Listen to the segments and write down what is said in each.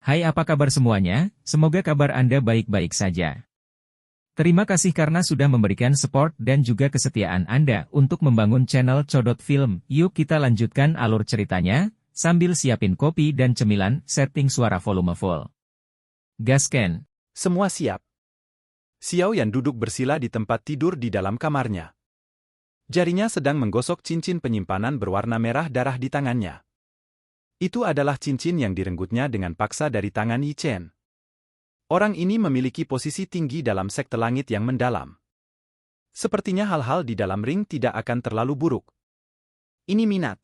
Hai, apa kabar semuanya? Semoga kabar Anda baik-baik saja. Terima kasih karena sudah memberikan support dan juga kesetiaan Anda untuk membangun channel Codot Film. Yuk kita lanjutkan alur ceritanya, sambil siapin kopi dan cemilan, setting suara volume full. Gasken. Semua siap. Xiao Yan duduk bersila di tempat tidur di dalam kamarnya. Jarinya sedang menggosok cincin penyimpanan berwarna merah darah di tangannya. Itu adalah cincin yang direnggutnya dengan paksa dari tangan Yi Chen. Orang ini memiliki posisi tinggi dalam sekte langit yang mendalam. Sepertinya hal-hal di dalam ring tidak akan terlalu buruk. Ini minat.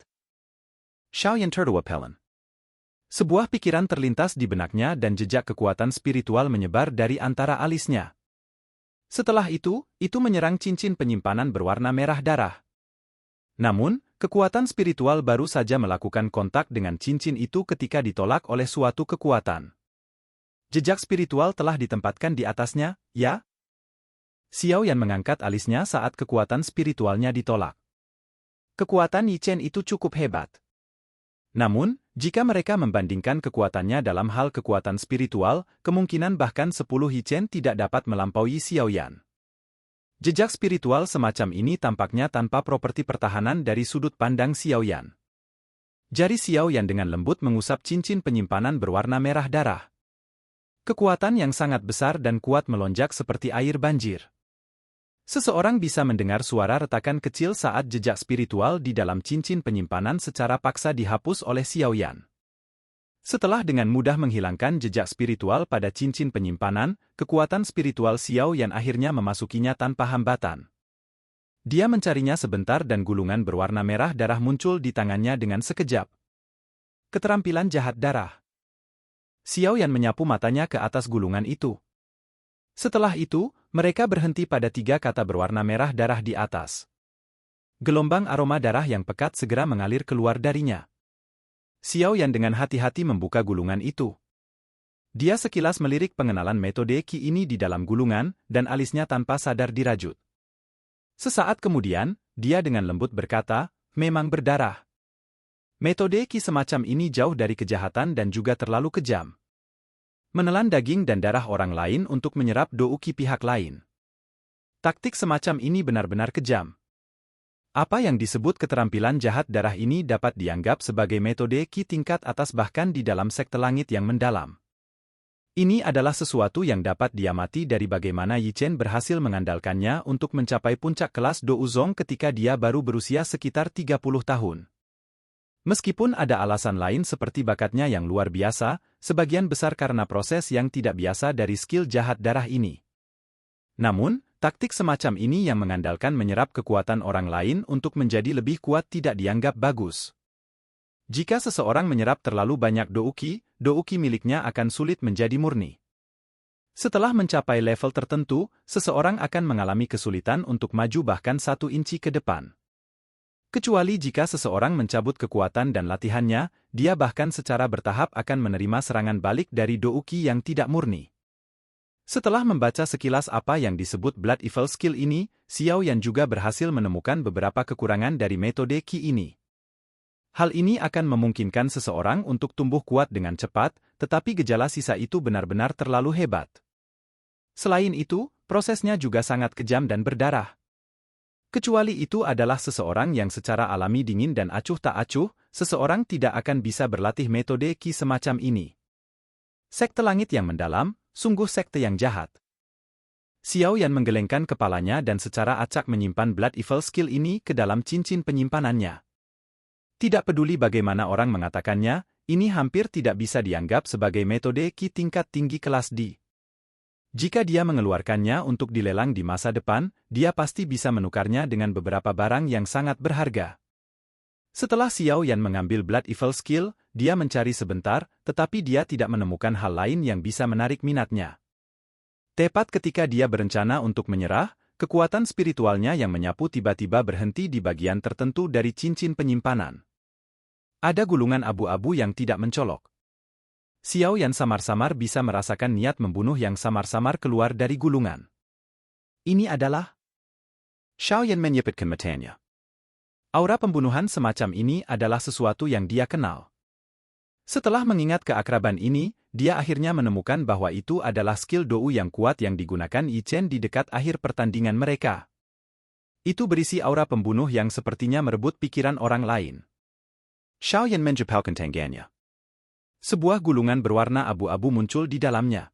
Xiao Yan tertawa. Sebuah pikiran terlintas di benaknya dan jejak kekuatan spiritual menyebar dari antara alisnya. Setelah itu menyerang cincin penyimpanan berwarna merah darah. Namun, kekuatan spiritual baru saja melakukan kontak dengan cincin itu ketika ditolak oleh suatu kekuatan. Jejak spiritual telah ditempatkan di atasnya, ya? Xiao Yan mengangkat alisnya saat kekuatan spiritualnya ditolak. Kekuatan Yi Chen itu cukup hebat. Namun, jika mereka membandingkan kekuatannya dalam hal kekuatan spiritual, kemungkinan bahkan 10 Yi Chen tidak dapat melampaui Xiao Yan. Jejak spiritual semacam ini tampaknya tanpa properti pertahanan dari sudut pandang Xiao Yan. Jari Xiao Yan dengan lembut mengusap cincin penyimpanan berwarna merah darah. Kekuatan yang sangat besar dan kuat melonjak seperti air banjir. Seseorang bisa mendengar suara retakan kecil saat jejak spiritual di dalam cincin penyimpanan secara paksa dihapus oleh Xiao Yan. Setelah dengan mudah menghilangkan jejak spiritual pada cincin penyimpanan, kekuatan spiritual Xiao Yan akhirnya memasukinya tanpa hambatan. Dia mencarinya sebentar dan gulungan berwarna merah darah muncul di tangannya dengan sekejap. Keterampilan jahat darah. Xiao Yan menyapu matanya ke atas gulungan itu. Setelah itu, mereka berhenti pada 3 kata berwarna merah darah di atas. Gelombang aroma darah yang pekat segera mengalir keluar darinya. Xiao Yan dengan hati-hati membuka gulungan itu. Dia sekilas melirik pengenalan metode Qi ini di dalam gulungan, dan alisnya tanpa sadar dirajut. Sesaat kemudian, dia dengan lembut berkata, "Memang berdarah." Metode Qi semacam ini jauh dari kejahatan dan juga terlalu kejam. Menelan daging dan darah orang lain untuk menyerap dou Qi pihak lain. Taktik semacam ini benar-benar kejam. Apa yang disebut keterampilan jahat darah ini dapat dianggap sebagai metode Qi tingkat atas bahkan di dalam sekte langit yang mendalam. Ini adalah sesuatu yang dapat diamati dari bagaimana Yi Chen berhasil mengandalkannya untuk mencapai puncak kelas Dou Zong ketika dia baru berusia sekitar 30 tahun. Meskipun ada alasan lain seperti bakatnya yang luar biasa, sebagian besar karena proses yang tidak biasa dari skill jahat darah ini. Namun, taktik semacam ini yang mengandalkan menyerap kekuatan orang lain untuk menjadi lebih kuat tidak dianggap bagus. Jika seseorang menyerap terlalu banyak dou Qi miliknya akan sulit menjadi murni. Setelah mencapai level tertentu, seseorang akan mengalami kesulitan untuk maju bahkan 1 inci ke depan. Kecuali jika seseorang mencabut kekuatan dan latihannya, dia bahkan secara bertahap akan menerima serangan balik dari dou Qi yang tidak murni. Setelah membaca sekilas apa yang disebut Blood Evil Skill ini, Xiao Yan juga berhasil menemukan beberapa kekurangan dari metode Qi ini. Hal ini akan memungkinkan seseorang untuk tumbuh kuat dengan cepat, tetapi gejala sisa itu benar-benar terlalu hebat. Selain itu, prosesnya juga sangat kejam dan berdarah. Kecuali itu adalah seseorang yang secara alami dingin dan acuh tak acuh, seseorang tidak akan bisa berlatih metode Qi semacam ini. Sekte langit yang mendalam, sungguh sekte yang jahat. Xiao Yan menggelengkan kepalanya dan secara acak menyimpan Blood Evil Skill ini ke dalam cincin penyimpanannya. Tidak peduli bagaimana orang mengatakannya, ini hampir tidak bisa dianggap sebagai metode Qi tingkat tinggi kelas D. Jika dia mengeluarkannya untuk dilelang di masa depan, dia pasti bisa menukarnya dengan beberapa barang yang sangat berharga. Setelah Xiao Yan mengambil Blood Evil Skill, dia mencari sebentar, tetapi dia tidak menemukan hal lain yang bisa menarik minatnya. Tepat ketika dia berencana untuk menyerah, kekuatan spiritualnya yang menyapu tiba-tiba berhenti di bagian tertentu dari cincin penyimpanan. Ada gulungan abu-abu yang tidak mencolok. Xiao Yan samar-samar bisa merasakan niat membunuh yang samar-samar keluar dari gulungan. Ini adalah... Xiao Yan menyepitkan matanya. Aura pembunuhan semacam ini adalah sesuatu yang dia kenal. Setelah mengingat keakraban ini, dia akhirnya menemukan bahwa itu adalah skill Dou yang kuat yang digunakan Yi Chen di dekat akhir pertandingan mereka. Itu berisi aura pembunuh yang sepertinya merebut pikiran orang lain. Xiao Yan menjepalkan tangannya. Sebuah gulungan berwarna abu-abu muncul di dalamnya.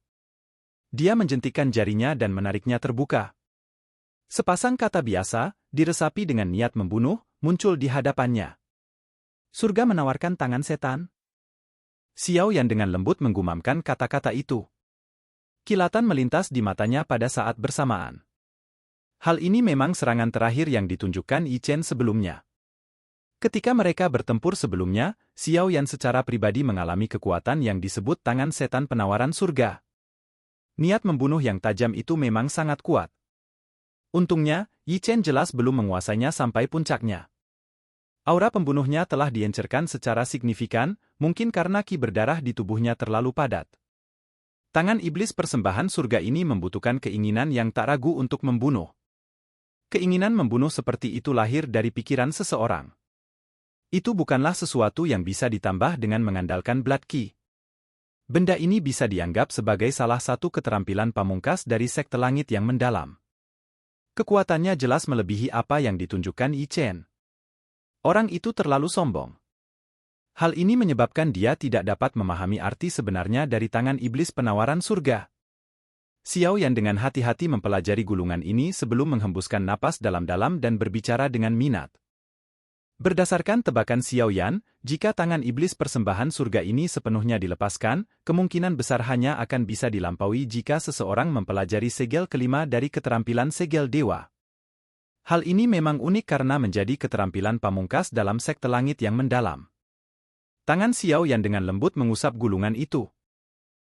Dia menjentikan jarinya dan menariknya terbuka. Sepasang kata biasa, diresapi dengan niat membunuh, muncul di hadapannya. Surga menawarkan tangan setan. Xiao Yan dengan lembut menggumamkan kata-kata itu. Kilatan melintas di matanya pada saat bersamaan. Hal ini memang serangan terakhir yang ditunjukkan Yi Chen sebelumnya. Ketika mereka bertempur sebelumnya, Xiao Yan secara pribadi mengalami kekuatan yang disebut tangan setan penawaran surga. Niat membunuh yang tajam itu memang sangat kuat. Untungnya, Yi Chen jelas belum menguasainya sampai puncaknya. Aura pembunuhnya telah diencerkan secara signifikan, mungkin karena ki berdarah di tubuhnya terlalu padat. Tangan iblis persembahan surga ini membutuhkan keinginan yang tak ragu untuk membunuh. Keinginan membunuh seperti itu lahir dari pikiran seseorang. Itu bukanlah sesuatu yang bisa ditambah dengan mengandalkan blood ki. Benda ini bisa dianggap sebagai salah satu keterampilan pamungkas dari sekte langit yang mendalam. Kekuatannya jelas melebihi apa yang ditunjukkan Yi Chen. Orang itu terlalu sombong. Hal ini menyebabkan dia tidak dapat memahami arti sebenarnya dari tangan iblis penawaran surga. Xiao Yan dengan hati-hati mempelajari gulungan ini sebelum menghembuskan napas dalam-dalam dan berbicara dengan minat. Berdasarkan tebakan Xiao Yan, jika tangan iblis persembahan surga ini sepenuhnya dilepaskan, kemungkinan besar hanya akan bisa dilampaui jika seseorang mempelajari segel kelima dari keterampilan segel dewa. Hal ini memang unik karena menjadi keterampilan pamungkas dalam sekte langit yang mendalam. Tangan Xiao Yan dengan lembut mengusap gulungan itu.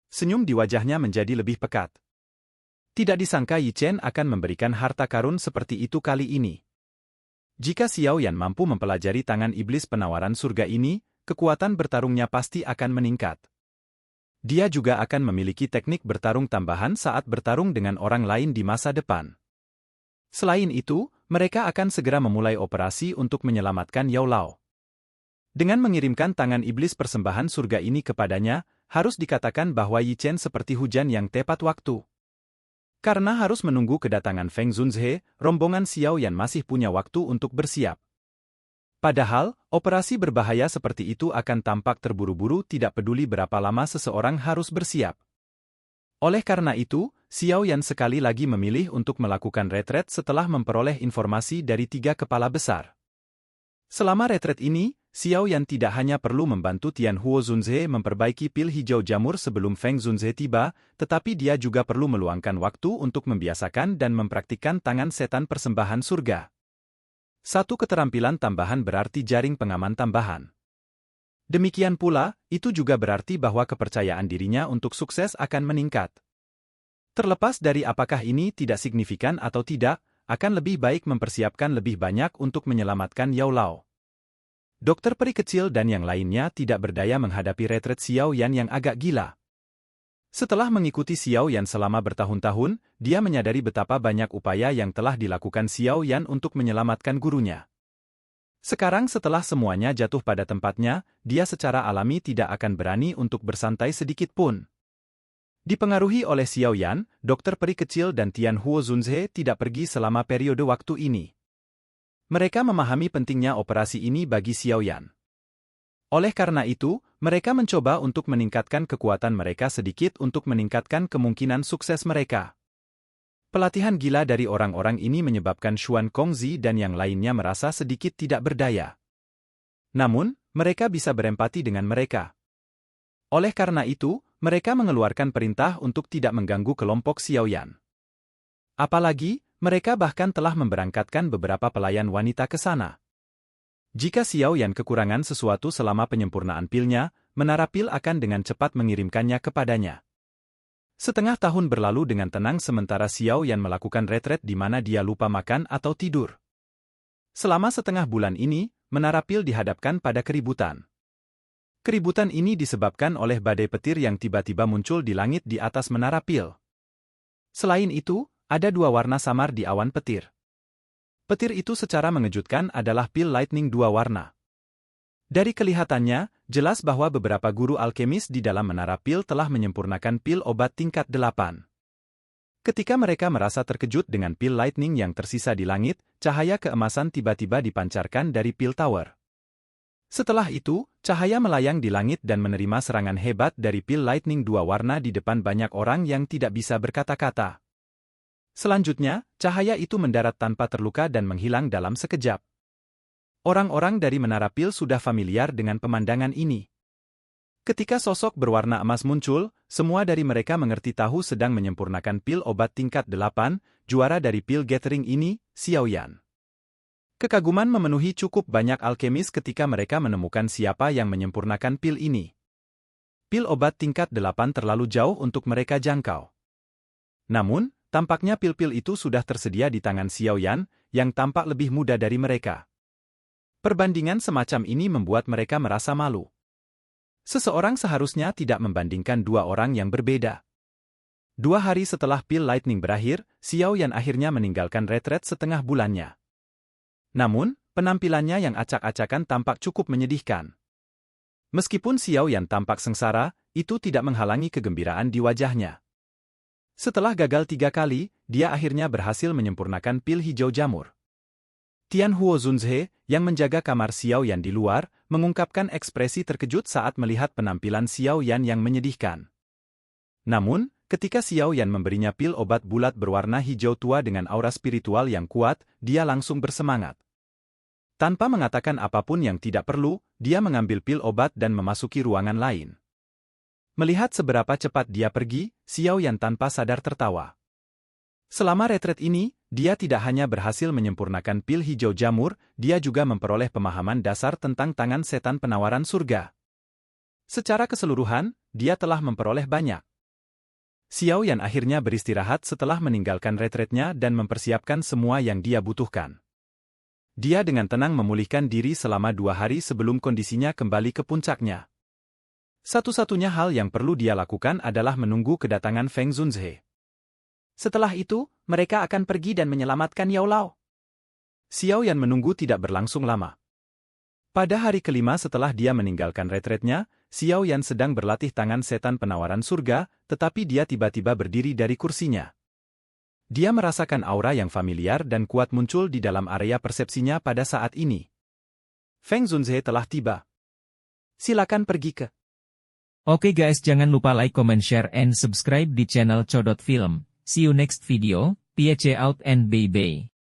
Senyum di wajahnya menjadi lebih pekat. Tidak disangka Yi Chen akan memberikan harta karun seperti itu kali ini. Jika Xiao Yan mampu mempelajari tangan iblis penawaran surga ini, kekuatan bertarungnya pasti akan meningkat. Dia juga akan memiliki teknik bertarung tambahan saat bertarung dengan orang lain di masa depan. Selain itu, mereka akan segera memulai operasi untuk menyelamatkan Yao Lao. Dengan mengirimkan tangan iblis persembahan surga ini kepadanya, harus dikatakan bahwa Yi Chen seperti hujan yang tepat waktu. Karena harus menunggu kedatangan Feng Zunzhe, rombongan Xiao Yan masih punya waktu untuk bersiap. Padahal, operasi berbahaya seperti itu akan tampak terburu-buru tidak peduli berapa lama seseorang harus bersiap. Oleh karena itu, Xiao Yan sekali lagi memilih untuk melakukan retret setelah memperoleh informasi dari 3 kepala besar. Selama retret ini, Xiao Yan tidak hanya perlu membantu Tian Huo Zunze memperbaiki pil hijau jamur sebelum Feng Zunze tiba, tetapi dia juga perlu meluangkan waktu untuk membiasakan dan mempraktikkan tangan setan persembahan surga. Satu keterampilan tambahan berarti jaring pengaman tambahan. Demikian pula, itu juga berarti bahwa kepercayaan dirinya untuk sukses akan meningkat. Terlepas dari apakah ini tidak signifikan atau tidak, akan lebih baik mempersiapkan lebih banyak untuk menyelamatkan Yao Lao. Dokter peri kecil dan yang lainnya tidak berdaya menghadapi retret Xiao Yan yang agak gila. Setelah mengikuti Xiao Yan selama bertahun-tahun, dia menyadari betapa banyak upaya yang telah dilakukan Xiao Yan untuk menyelamatkan gurunya. Sekarang setelah semuanya jatuh pada tempatnya, dia secara alami tidak akan berani untuk bersantai sedikit pun. Dipengaruhi oleh Xiao Yan, dokter peri kecil dan Tian Huo Zunze tidak pergi selama periode waktu ini. Mereka memahami pentingnya operasi ini bagi Xiao Yan. Oleh karena itu, mereka mencoba untuk meningkatkan kekuatan mereka sedikit untuk meningkatkan kemungkinan sukses mereka. Pelatihan gila dari orang-orang ini menyebabkan Xuan Kongzi dan yang lainnya merasa sedikit tidak berdaya. Namun, mereka bisa berempati dengan mereka. Oleh karena itu, mereka mengeluarkan perintah untuk tidak mengganggu kelompok Xiao Yan. Apalagi, mereka bahkan telah memberangkatkan beberapa pelayan wanita ke sana. Jika Xiao Yan kekurangan sesuatu selama penyempurnaan pilnya, menara pil akan dengan cepat mengirimkannya kepadanya. Setengah tahun berlalu dengan tenang sementara Xiao Yan melakukan retret di mana dia lupa makan atau tidur. Selama setengah bulan ini, menara pil dihadapkan pada keributan. Keributan ini disebabkan oleh badai petir yang tiba-tiba muncul di langit di atas menara pil. Selain itu, ada 2 warna samar di awan petir. Petir itu secara mengejutkan adalah pil lightning 2 warna. Dari kelihatannya, jelas bahwa beberapa guru alkemis di dalam menara pil telah menyempurnakan pil obat tingkat 8. Ketika mereka merasa terkejut dengan pil lightning yang tersisa di langit, cahaya keemasan tiba-tiba dipancarkan dari pil tower. Setelah itu, cahaya melayang di langit dan menerima serangan hebat dari pil lightning 2 warna di depan banyak orang yang tidak bisa berkata-kata. Selanjutnya, cahaya itu mendarat tanpa terluka dan menghilang dalam sekejap. Orang-orang dari menara pil sudah familiar dengan pemandangan ini. Ketika sosok berwarna emas muncul, semua dari mereka mengerti tahu sedang menyempurnakan pil obat tingkat 8, juara dari pil gathering ini, Xiao Yan. Kekaguman memenuhi cukup banyak alkemis ketika mereka menemukan siapa yang menyempurnakan pil ini. Pil obat tingkat 8 terlalu jauh untuk mereka jangkau. Namun, tampaknya pil-pil itu sudah tersedia di tangan Xiao Yan, yang tampak lebih muda dari mereka. Perbandingan semacam ini membuat mereka merasa malu. Seseorang seharusnya tidak membandingkan dua orang yang berbeda. 2 hari setelah pil lightning berakhir, Xiao Yan akhirnya meninggalkan retret setengah bulannya. Namun, penampilannya yang acak-acakan tampak cukup menyedihkan. Meskipun Xiao Yan tampak sengsara, itu tidak menghalangi kegembiraan di wajahnya. Setelah gagal 3 kali, dia akhirnya berhasil menyempurnakan pil hijau jamur. Tian Huo Zunzhe, yang menjaga kamar Xiao Yan di luar, mengungkapkan ekspresi terkejut saat melihat penampilan Xiao Yan yang menyedihkan. Namun, ketika Xiao Yan memberinya pil obat bulat berwarna hijau tua dengan aura spiritual yang kuat, dia langsung bersemangat. Tanpa mengatakan apapun yang tidak perlu, dia mengambil pil obat dan memasuki ruangan lain. Melihat seberapa cepat dia pergi, Xiao Yan tanpa sadar tertawa. Selama retret ini, dia tidak hanya berhasil menyempurnakan pil hijau jamur, dia juga memperoleh pemahaman dasar tentang tangan setan penawaran surga. Secara keseluruhan, dia telah memperoleh banyak. Xiao Yan akhirnya beristirahat setelah meninggalkan retretnya dan mempersiapkan semua yang dia butuhkan. Dia dengan tenang memulihkan diri selama 2 hari sebelum kondisinya kembali ke puncaknya. Satu-satunya hal yang perlu dia lakukan adalah menunggu kedatangan Feng Zunzhe. Setelah itu, mereka akan pergi dan menyelamatkan Yao Lao. Xiao Yan menunggu tidak berlangsung lama. Pada hari kelima setelah dia meninggalkan retretnya, Xiao Yan sedang berlatih tangan setan penawaran surga, tetapi dia tiba-tiba berdiri dari kursinya. Dia merasakan aura yang familiar dan kuat muncul di dalam area persepsinya pada saat ini. Feng Zunzhe telah tiba. Silakan pergi ke. Oke guys, jangan lupa like, comment, share, and subscribe di channel Codot Film. See you next video, PH out and bye-bye.